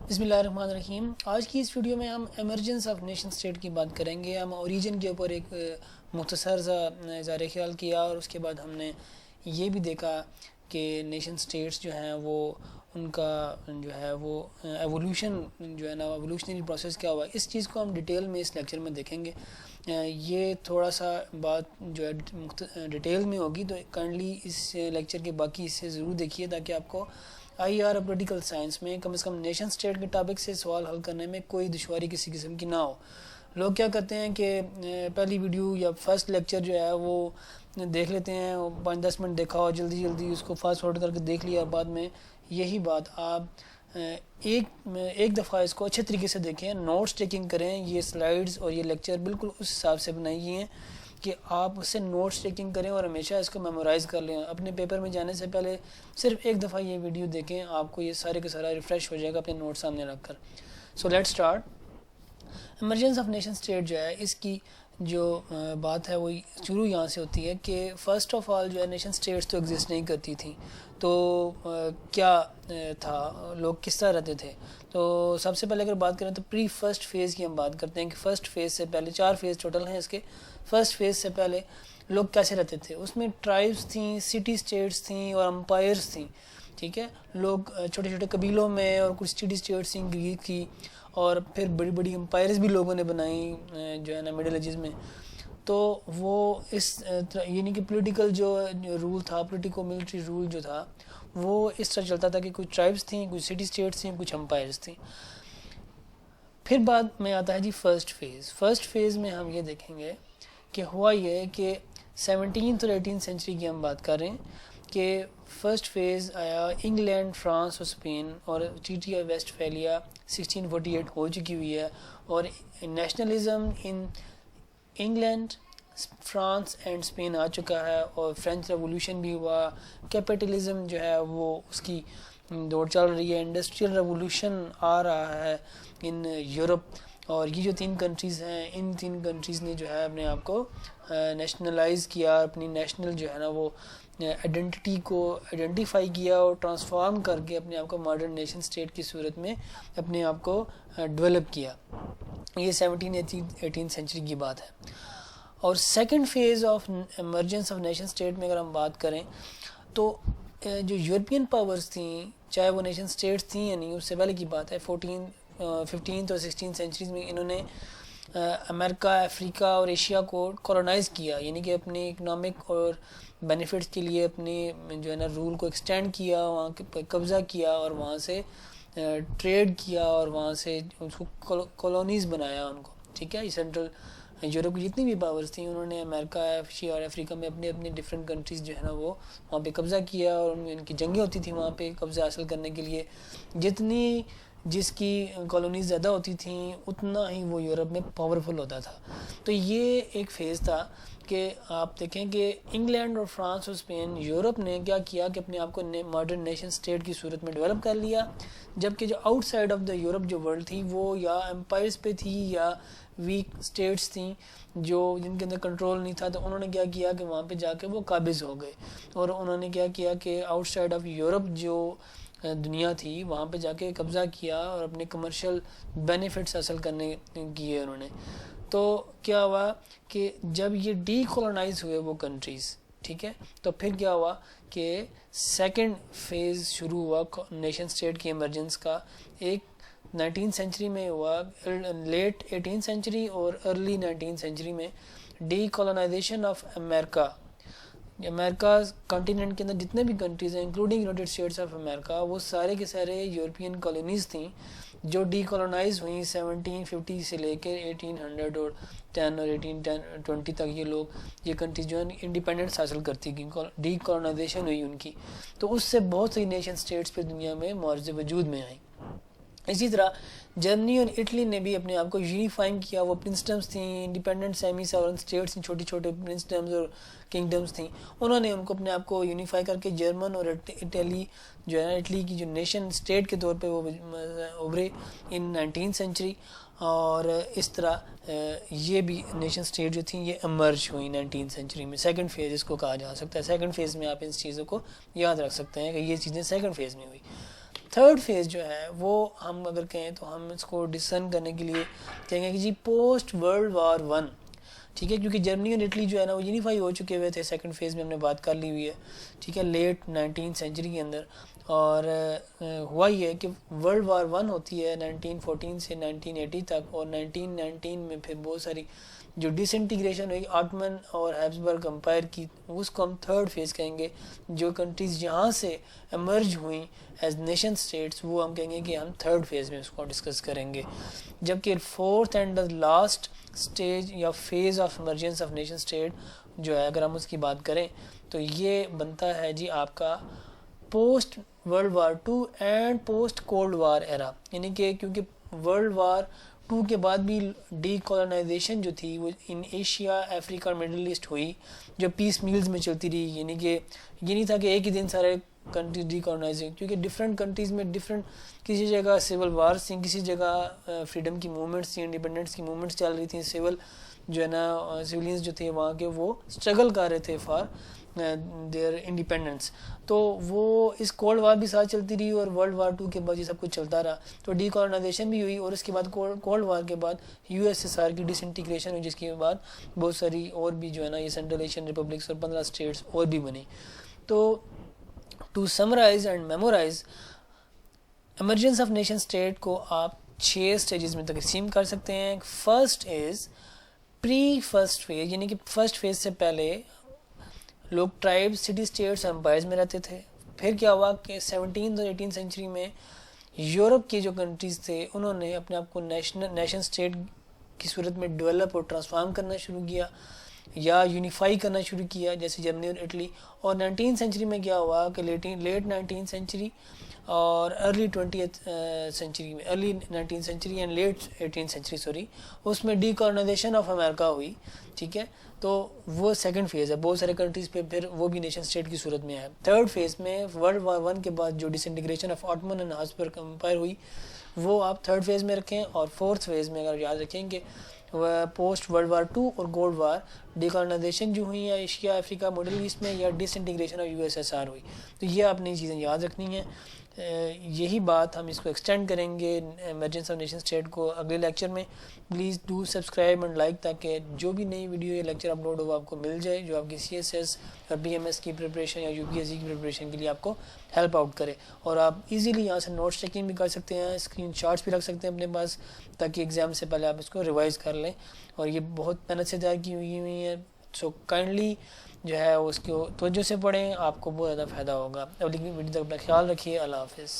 بسم اللہ الرحمن الرحیم. آج کی اس ویڈیو میں ہم ایمرجنس آف نیشن اسٹیٹ کی بات کریں گے. ہم اوریجن کے اوپر ایک مختصر سا اظہار خیال کیا اور اس کے بعد ہم نے یہ بھی دیکھا کہ نیشن اسٹیٹس جو ہیں وہ ان کا جو ہے وہ ایوولوشن جو ہے نا ایوولوشنری پروسیس کیا ہوا. اس چیز کو ہم ڈیٹیل میں اس لیکچر میں دیکھیں گے. یہ تھوڑا سا بات جو ہے ڈیٹیل میں ہوگی تو کائنڈلی اس لیکچر کے باقی حصے ضرور دیکھیے تاکہ آپ کو آئی آر پولیٹیکل سائنس میں کم از کم نیشن اسٹیٹ کے ٹاپک سے سوال حل کرنے میں کوئی دشواری کسی قسم کی نہ ہو. لوگ کیا کرتے ہیں کہ پہلی ویڈیو یا فرسٹ لیکچر جو ہے وہ دیکھ لیتے ہیں, 5-10 منٹ دیکھا ہو, جلدی جلدی اس کو فاسٹ فارورڈ کر کے دیکھ لیا. بعد میں یہی بات آپ ایک دفعہ اس کو اچھے طریقے سے دیکھیں, نوٹس ٹیکنگ کریں. یہ سلائیڈز اور یہ لیکچر بالکل اس حساب سے بنائی گئی ہیں کہ آپ اس سے نوٹس ٹیکنگ کریں اور ہمیشہ اس کو میمورائز کر لیں. اپنے پیپر میں جانے سے پہلے صرف ایک دفعہ یہ ویڈیو دیکھیں, آپ کو یہ سارے کا سارا ریفریش ہو جائے گا اپنے نوٹ سامنے رکھ کر. So let start. Emergence of nation state جو ہے اس کی جو بات ہے وہ شروع یہاں سے ہوتی ہے کہ فرسٹ آف آل جو ہے نیشن اسٹیٹس تو ایگزسٹ نہیں کرتی تھیں. تو کیا تھا, لوگ کس طرح رہتے تھے. تو سب سے پہلے اگر بات کریں تو پری فرسٹ فیز کی ہم بات کرتے ہیں کہ فرسٹ فیز سے پہلے 4 فیز ٹوٹل ہیں اس کے. فرسٹ فیز سے پہلے لوگ کیسے رہتے تھے. اس میں ٹرائبس تھیں, سٹی اسٹیٹس تھیں اور امپائرس تھیں. ٹھیک ہے, لوگ چھوٹے چھوٹے قبیلوں میں اور کچھ سٹی اسٹیٹس تھیں گریک کی, اور پھر بڑی بڑی امپائرز بھی لوگوں نے بنائیں جو ہے نا مڈل ایجز میں. تو وہ اس یعنی کہ پولیٹیکل جو رول تھا, پولیٹیکو ملٹری رول جو تھا وہ اس طرح چلتا تھا کہ کچھ ٹرائبس تھیں, کچھ سٹی اسٹیٹس تھیں, کچھ امپائرز تھیں. پھر بعد میں آتا ہے جی فرسٹ فیز. فرسٹ فیز میں ہم یہ دیکھیں گے کہ ہوا یہ کہ 17th اور 18th سینچری کی ہم بات کر رہے ہیں کہ فرسٹ فیز آیا انگلینڈ, فرانس اور اسپین, اور ٹریٹی آف ویسٹ فیلیا 1648 ہو چکی ہوئی ہے. اور nationalism in England, France and Spain آ چکا ہے, اور فرینچ ریولوشن بھی ہوا. کیپٹلزم جو ہے وہ اس کی دوڑ چل رہی ہے. انڈسٹریل ریولوشن آ رہا ہے ان یورپ. اور یہ جو 3 کنٹریز ہیں, ان 3 کنٹریز نے جو ہے اپنے آپ کو نیشنلائز کیا, اپنی نیشنل جو ہے نا وہ آئیڈینٹی کو آئیڈینٹیفائی کیا اور ٹرانسفارم کر کے اپنے آپ کو ماڈرن نیشن اسٹیٹ کی صورت میں اپنے آپ کو ڈیولپ کیا. یہ 17th-18th سینچری کی بات ہے. اور second phase of emergence of nation state میں اگر ہم بات کریں تو جو یورپین پاورز تھیں, چاہے وہ نیشن اسٹیٹس تھیں یا نہیں, اس سے پہلے کی بات ہے 15th اور 16th سینچریز میں انہوں نے امریکہ, افریقہ اور ایشیا کو کولونائز کیا, یعنی کہ اپنے اکنامک اور بینیفٹس کے لیے اپنے جو ہے نا رول کو ایکسٹینڈ کیا, وہاں پہ قبضہ کیا اور وہاں سے ٹریڈ کیا اور وہاں سے اس کو کالونیز بنایا ان کو. ٹھیک ہے, سینٹرل یورپ کی جتنی بھی پاورز تھیں انہوں نے امریکہ, ایشیا اور افریقہ میں اپنے اپنے ڈفرینٹ کنٹریز جو ہے نا وہ وہاں پہ قبضہ کیا, اور ان کی جنگیں ہوتی تھیں وہاں پہ قبضہ حاصل کرنے کے لیے. جتنی جس کی کالونیز زیادہ ہوتی تھیں اتنا ہی وہ یورپ میں پاورفل ہوتا تھا. تو یہ ایک فیز تھا کہ آپ دیکھیں کہ انگلینڈ اور فرانس اور اسپین, یورپ نے کیا کیا کہ اپنے آپ کو ماڈرن نیشن اسٹیٹ کی صورت میں ڈیولپ کر لیا, جبکہ جو out side of the Europe جو ورلڈ تھی وہ یا امپائرز پہ تھی یا ویک اسٹیٹس تھیں جو جن کے اندر کنٹرول نہیں تھا. تو انہوں نے کیا کیا کہ وہاں پہ جا کے وہ قابض ہو گئے, اور انہوں نے کیا کیا کہ آؤٹ سائڈ آف یورپ جو دنیا تھی وہاں پہ جا کے قبضہ کیا اور اپنے کمرشل بینیفٹس حاصل کرنے کیے انہوں نے. تو کیا ہوا کہ جب یہ ڈی کولونائز ہوئے وہ کنٹریز, ٹھیک ہے, تو پھر کیا ہوا کہ سیکنڈ فیز شروع ہوا نیشن اسٹیٹ کی ایمرجنس کا. ایک 19th سینچری میں ہوا, لیٹ 18th سینچری اور ارلی 19th سینچری میں ڈی کولونائزیشن آف امریکہ. امریکہ کنٹیننٹ کے اندر جتنے بھی کنٹریز ہیں including United States of America, وہ سارے کے سارے یورپین کالونیز تھیں جو ڈی کولونائز ہوئیں 1750 سے لے کے 1800 اور 10 اور 1820 تک. یہ لوگ یہ کنٹریز جو ہیں انڈیپینڈنس حاصل کرتی گئیں, ڈی کولونائزیشن ہوئی ان کی. تو اس سے بہت سی نیشن اسٹیٹس پہ دنیا میں معرض وجود میں آئیں. اسی طرح جرمنی اور اٹلی نے بھی اپنے آپ کو یونیفائنگ کیا. وہ پرنسٹمز تھیں, انڈیپینڈنٹ سیمی ساورن اسٹیٹس تھیں, چھوٹی چھوٹے پرنسٹمز اور کنگڈمز تھیں. انہوں نے ان کو اپنے آپ کو یونیفائی کر کے جرمن اور اٹلی جو ہے نا اٹلی کی جو نیشن اسٹیٹ کے طور پہ وہ ابھرے ان 19th سینچری. اور اس طرح یہ بھی نیشن اسٹیٹ جو تھیں یہ ایمرج ہوئی 19th سینچری میں. سیکنڈ فیز اس کو کہا جا سکتا ہے. سیکنڈ فیز میں آپ ان چیزوں کو یاد رکھ سکتے ہیں کہ یہ چیزیں سیکنڈ فیز میں ہوئی. تھرڈ فیز جو ہے وہ ہم اگر کہیں تو ہم اس کو ڈسن کرنے کے لیے کہیں گے کہ جی پوسٹ ورلڈ وار 1. ٹھیک ہے, کیونکہ جرمنی اور اٹلی جو ہے نا وہ یونیفائی ہو چکے ہوئے تھے, سیکنڈ فیز میں ہم نے بات کر لی ہوئی ہے. ٹھیک ہے, لیٹ 19th سینچری کے اندر. اور ہوا یہ ہے کہ ورلڈ وار 1 ہوتی ہے 1914 سے 1980 تک, اور 1919 میں پھر بہت ساری جو ڈس انٹیگریشن ہوئی آٹمن اور ہیبسبرگ امپائر کی, اس کو ہم تھرڈ فیز کہیں گے. جو کنٹریز یہاں سے ایمرج ہوئیں ایز نیشن اسٹیٹس وہ ہم کہیں گے کہ ہم تھرڈ فیز میں اس کو ڈسکس کریں گے. جبکہ fourth and the last stage یا phase of emergence of nation state جو ہے, اگر ہم اس کی بات کریں تو یہ بنتا ہے جی آپ کا post world war 2 and post cold war era. یعنی کہ کیونکہ ورلڈ وار 2 کے بعد بھی ڈی کالونائزیشن جو تھی وہ ان ایشیا, افریقہ اور مڈل ایسٹ ہوئی, جو پیس میلز میں چلتی رہی. یعنی کہ یہ نہیں تھا کہ ایک ہی دن سارے کنٹریز ڈی کالونائزنگ, کیونکہ ڈفرینٹ کنٹریز میں ڈفرینٹ, کسی جگہ سول وارز تھیں, کسی جگہ فریڈم کی موومنٹس تھیں, انڈیپینڈنس کی موومنٹس چل رہی تھیں, سول جو ہے نا سولینز جو تھے وہاں کے وہ اسٹرگل کر رہے تھے فار دیئر انڈیپینڈنس. تو وہ اس کولڈ وار بھی ساتھ چلتی رہی, اور ورلڈ وار 2 کے بعد یہ سب کچھ چلتا رہا. تو ڈی کالونائزیشن بھی ہوئی, اور اس کے بعد کولڈ وار کے بعد یو ایس ایس آر کی ڈس انٹیگریشن ہوئی, جس کے بعد بہت ساری اور بھی جو ہے نا یہ سینٹرل ایشین ریپبلکس اور 15 اسٹیٹس اور بھی بنی. تو to summarise and memorise, emergence of nation state کو آپ 6 اسٹیجز میں تقسیم کر سکتے ہیں. First is pre first phase, یعنی کہ فرسٹ فیز سے پہلے لوگ ٹرائب, سٹی اسٹیٹس اور امپائرز میں رہتے تھے. پھر کیا ہوا کہ 17 اور 18 سینچری میں یورپ کی جو کنٹریز تھے انہوں نے اپنے آپ کو نیشن اسٹیٹ کی صورت میں ڈیولپ اور ٹرانسفارم کرنا شروع کیا یا یونیفائی کرنا شروع کیا, جیسے جرمنی اور اٹلی. اور 19 سینچری میں کیا ہوا کہ لیٹ 19 سینچری اور ارلی 20th سینچری میں, early 19 century and late 18 century sorry, اس میں ڈی کالونائزیشن آف امریکہ ہوئی. ٹھیک ہے, تو وہ سیکنڈ فیز ہے. بہت سارے کنٹریز پہ پھر وہ بھی نیشن اسٹیٹ کی صورت میں ہے. تھرڈ فیز میں ورلڈ وار 1 کے بعد جو disintegration of Ottoman and Habsburg empire ہوئی وہ آپ تھرڈ فیز میں رکھیں. اور فورتھ فیز میں اگر یاد رکھیں گے پوسٹ ورلڈ وار 2 اور کولڈ وار ڈی کالونائزیشن جو ہوئی یا ایشیا, افریقہ, مڈل ایسٹ میں, یا disintegration of U S S R ہوئی. تو یہ آپ نے چیزیں یاد رکھنی ہیں. یہی بات ہم اس کو ایکسٹینڈ کریں گے ایمرجنس آف نیشن اسٹیٹ کو اگلے لیکچر میں. Please do subscribe and like, تاکہ جو بھی نئی ویڈیو یا لیکچر اپلوڈ ہو آپ کو مل جائے, جو آپ کی سی ایس ایس اور بی ایم ایس کی پریپریشن یا یو پی ایس سی کی پریپریشن کے لیے آپ کو ہیلپ آؤٹ کرے. اور آپ ایزیلی یہاں سے نوٹس ٹیکنگ بھی کر سکتے ہیں, اسکرین شاٹس بھی رکھ سکتے ہیں اپنے پاس, تاکہ ایگزام سے پہلے آپ اس کو ریوائز کر لیں. اور یہ بہت محنت سے تیار کی ہوئی ہے, سو کائنڈلی جو ہے اس کو توجہ سے پڑھیں, آپ کو بہت زیادہ فائدہ ہوگا. اگلی ویڈیو تک اپنا خیال رکھیے. اللہ حافظ.